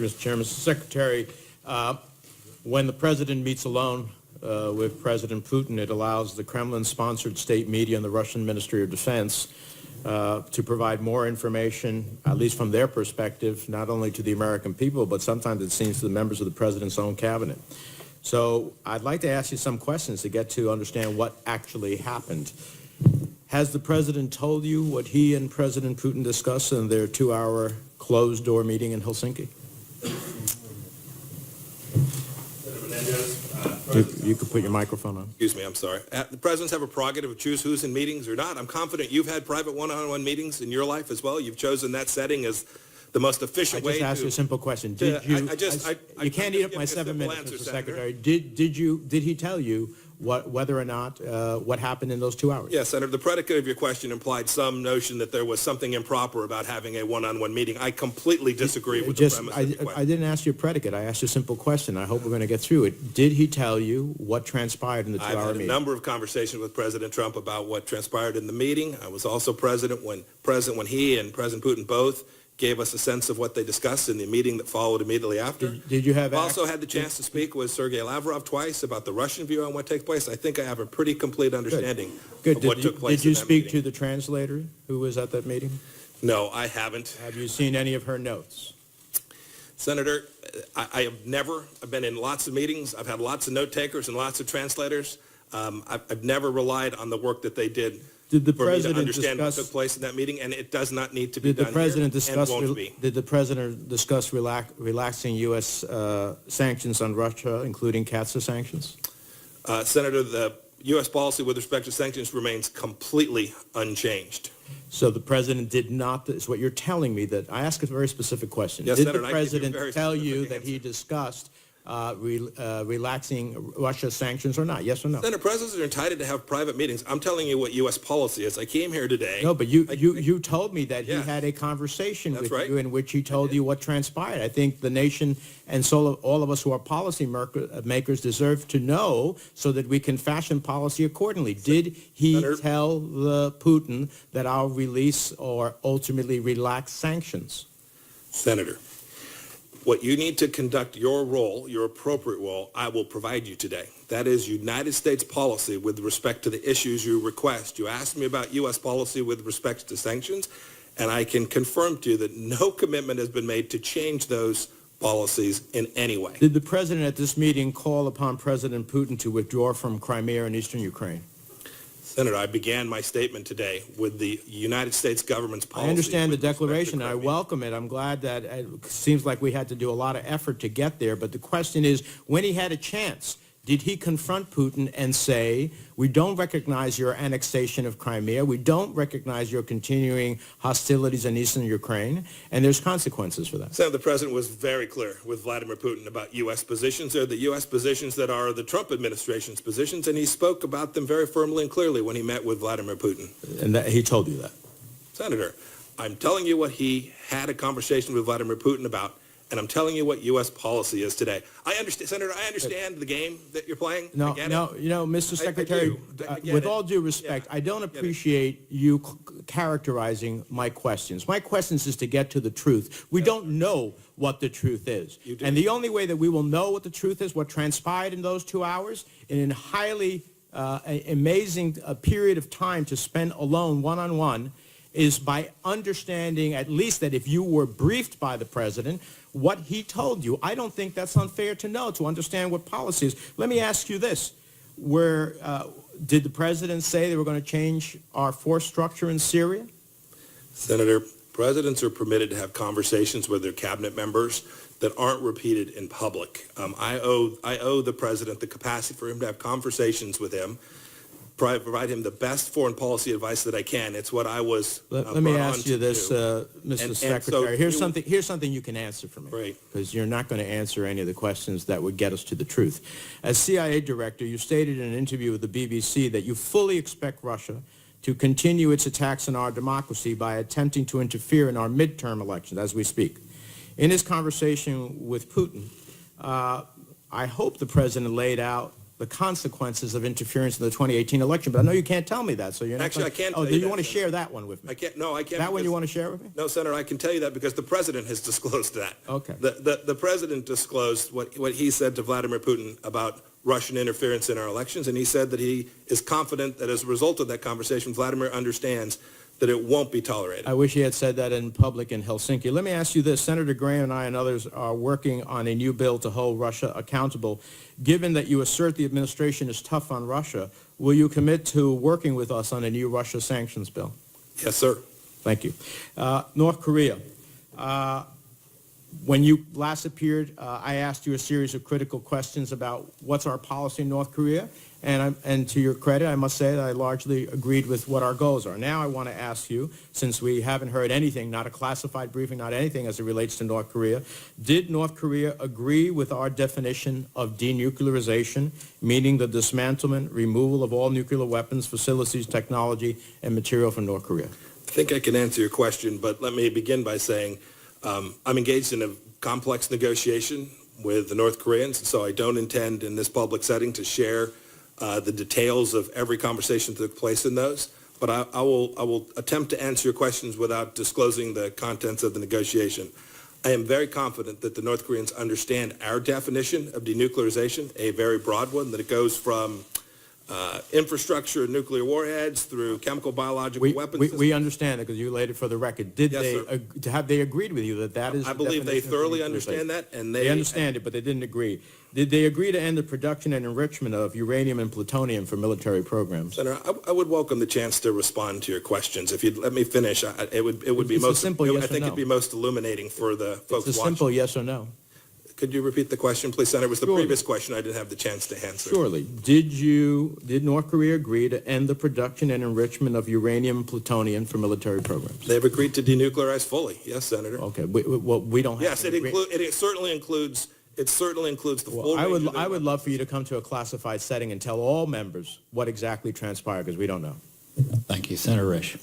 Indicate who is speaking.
Speaker 1: you, Mr. Chairman. Mr. Secretary, when the President meets alone with President Putin, it allows the Kremlin-sponsored state media and the Russian Ministry of Defense to provide more information, at least from their perspective, not only to the American people, but sometimes it seems to the members of the President's own cabinet. So I'd like to ask you some questions to get to understand what actually happened. Has the President told you what he and President Putin discussed in their 2-hour closed-door meeting in Helsinki?
Speaker 2: Senator Menendez,
Speaker 1: You could put your microphone on.
Speaker 2: excuse me, I'm sorry. The presidents have a prerogative to choose who's in meetings or not. I'm confident you've had private one-on-one meetings in your life as well. You've chosen that setting as the most efficient way to...
Speaker 1: I just asked you a simple question. Did you... You can't eat up my 7 minutes, Mr. Secretary. Did he tell you whether or not what happened in those 2 hours?
Speaker 2: Yes, Senator. The predicate of your question implied some notion that there was something improper about having a one-on-one meeting. I completely disagree with the premise of the question.
Speaker 1: I didn't ask you a predicate. I asked you a simple question. I hope we're going to get through it. Did he tell you what transpired in the 2-hour meeting?
Speaker 2: I've had a number of conversations with President Trump about what transpired in the meeting. I was also present when he and President Putin both gave us a sense of what they discussed in the meeting that followed immediately after.
Speaker 1: Did you have...
Speaker 2: I've also had the chance to speak with Sergei Lavrov twice about the Russian view on what takes place. I think I have a pretty complete understanding of what took place
Speaker 1: Did you
Speaker 2: in that
Speaker 1: speak
Speaker 2: meeting.
Speaker 1: to the translator who was at that meeting?
Speaker 2: No, I haven't.
Speaker 1: Have you seen any of her notes?
Speaker 2: Senator, I have never been in lots of meetings. I've had lots of note takers and lots of translators. I've never relied on the work that they did for me to understand what took place in that meeting, and it does not need to be done here and won't be.
Speaker 1: Did the President discuss relaxing U.S. sanctions on Russia, including CAATSA sanctions?
Speaker 2: Senator, the U.S. policy with respect to sanctions remains completely unchanged.
Speaker 1: So the President did not, is what you're telling me, that I ask a very specific question.
Speaker 2: Yes,
Speaker 1: did
Speaker 2: Senator,
Speaker 1: the
Speaker 2: I can give you a
Speaker 1: President
Speaker 2: very
Speaker 1: tell you
Speaker 2: specific
Speaker 1: that
Speaker 2: answer.
Speaker 1: he discussed relaxing Russia's sanctions or not? Yes or no?
Speaker 2: Senator, presidents are entitled to have private meetings. I'm telling you what U.S. policy is. I came here today.
Speaker 1: No, but you told me that he had a conversation
Speaker 2: That's
Speaker 1: with
Speaker 2: right.
Speaker 1: you in which he told you what transpired. I think the nation and so all of us who are policy makers deserve to know so that we can fashion policy accordingly. Did he
Speaker 2: Senator,
Speaker 1: tell Putin that I'll release or ultimately relax sanctions?
Speaker 2: Senator, what you need to conduct your role, your appropriate role, I will provide you today. That is United States policy with respect to the issues you request. You asked me about U.S. policy with respect to sanctions, and I can confirm to you that no commitment has been made to change those policies in any way.
Speaker 1: Did the President at this meeting call upon President Putin to withdraw from Crimea and eastern Ukraine?
Speaker 2: Senator, I began my statement today with the United States government's policy.
Speaker 1: I understand the
Speaker 2: with respect to
Speaker 1: declaration. I
Speaker 2: Crimea.
Speaker 1: welcome it. I'm glad that it seems like we had to do a lot of effort to get there. But the question is, when he had a chance, did he confront Putin and say, we don't recognize your annexation of Crimea, we don't recognize your continuing hostilities in eastern Ukraine, and there's consequences for that?
Speaker 2: Senator, the President was very clear with Vladimir Putin about U.S. positions. They're the U.S. positions that are the Trump administration's positions, and he spoke about them very firmly and clearly when he met with Vladimir Putin.
Speaker 1: And he told you that?
Speaker 2: Senator, I'm telling you what he had a conversation with Vladimir Putin about, and I'm telling you what U.S. policy is today. I understand, Senator, I understand the game that you're playing. I get it.
Speaker 1: Mr. Secretary,
Speaker 2: I get
Speaker 1: with
Speaker 2: it.
Speaker 1: all due respect, I don't appreciate you characterizing my questions. My questions is to get to the truth. We don't know what the truth is.
Speaker 2: You do.
Speaker 1: And the only way that we will know what the truth is, what transpired in those 2 hours, in a highly amazing period of time to spend alone, one-on-one, is by understanding at least that if you were briefed by the President, what he told you. I don't think that's unfair to know, to understand what policy is. Let me ask you this. Did the President say they were going to change our force structure in Syria?
Speaker 2: Senator, presidents are permitted to have conversations with their cabinet members that aren't repeated in public. I owe the President the capacity for him to have conversations with him, provide him the best foreign policy advice that I can. It's what I was
Speaker 1: Let me ask you this, Mr. Secretary.
Speaker 2: So
Speaker 1: here's something you can answer for me.
Speaker 2: Right.
Speaker 1: Because you're not going to answer any of the questions that would get us to the truth. As CIA director, you stated in an interview with the BBC that you fully expect Russia to continue its attacks on our democracy by attempting to interfere in our midterm elections as we speak. In his conversation with Putin, I hope the President laid out the consequences of interference in the 2018 election. But I know you can't tell me that, so you're not
Speaker 2: Actually,
Speaker 1: gonna,
Speaker 2: I can't
Speaker 1: Oh,
Speaker 2: tell
Speaker 1: do
Speaker 2: you
Speaker 1: you
Speaker 2: that,
Speaker 1: want to
Speaker 2: Senator.
Speaker 1: share that one with me?
Speaker 2: I can't, no, I can't.
Speaker 1: That one
Speaker 2: because-
Speaker 1: you want to share with me?
Speaker 2: No, Senator, I can tell you that because the president has disclosed that.
Speaker 1: Okay.
Speaker 2: The president disclosed what he said to Vladimir Putin about Russian interference in our elections, and he said that he is confident that as a result of that conversation, Vladimir understands that it won't be tolerated.
Speaker 1: I wish he had said that in public in Helsinki. Let me ask you this. Senator Graham and I and others are working on a new bill to hold Russia accountable. Given that you assert the administration is tough on Russia, will you commit to working with us on a new Russia sanctions bill?
Speaker 2: Yes, sir.
Speaker 1: Thank you. North Korea. When you last appeared, I asked you a series of critical questions about what's our policy in North Korea, and to your credit, I must say that I largely agreed with what our goals are. Now I want to ask you, since we haven't heard anything, not a classified briefing, not anything as it relates to North Korea, did North Korea agree with our definition of denuclearization, meaning the dismantlement, removal of all nuclear weapons, facilities, technology, and material from North Korea?
Speaker 2: I think I can answer your question, but let me begin by saying I'm engaged in a complex negotiation with the North Koreans, so I don't intend in this public setting to share the details of every conversation that took place in those. But I will attempt to answer your questions without disclosing the contents of the negotiation. I am very confident that the North Koreans understand our definition of denuclearization, a very broad one, that it goes from infrastructure and nuclear warheads through chemical, biological weapons.
Speaker 1: We understand it because you laid it for the record. Did
Speaker 2: Yes,
Speaker 1: have they agreed with you that is
Speaker 2: I
Speaker 1: the
Speaker 2: believe they
Speaker 1: definition of
Speaker 2: thoroughly
Speaker 1: denuclearization?
Speaker 2: understand that, and
Speaker 1: They understand it, but they didn't agree. Did they agree to end the production and enrichment of uranium and plutonium for military programs?
Speaker 2: Senator, I would welcome the chance to respond to your questions. If you'd let me finish, it would be
Speaker 1: It's a
Speaker 2: most
Speaker 1: simple yes
Speaker 2: I
Speaker 1: or
Speaker 2: think
Speaker 1: no.
Speaker 2: it'd be most illuminating for the folks
Speaker 1: It's a
Speaker 2: watching.
Speaker 1: simple yes or no.
Speaker 2: Could you repeat the question, please, Senator? It was the
Speaker 1: Surely.
Speaker 2: previous question I didn't have the chance to answer.
Speaker 1: Surely. Did North Korea agree to end the production and enrichment of uranium and plutonium for military programs?
Speaker 2: They've agreed to denuclearize fully. Yes, Senator.
Speaker 1: Okay. We don't have
Speaker 2: Yes,
Speaker 1: to agree.
Speaker 2: it certainly includes the full
Speaker 1: Well,
Speaker 2: range of
Speaker 1: I would love for you to come to a classified setting and tell all members what exactly transpired because we don't know.
Speaker 3: Thank you. Senator Risch.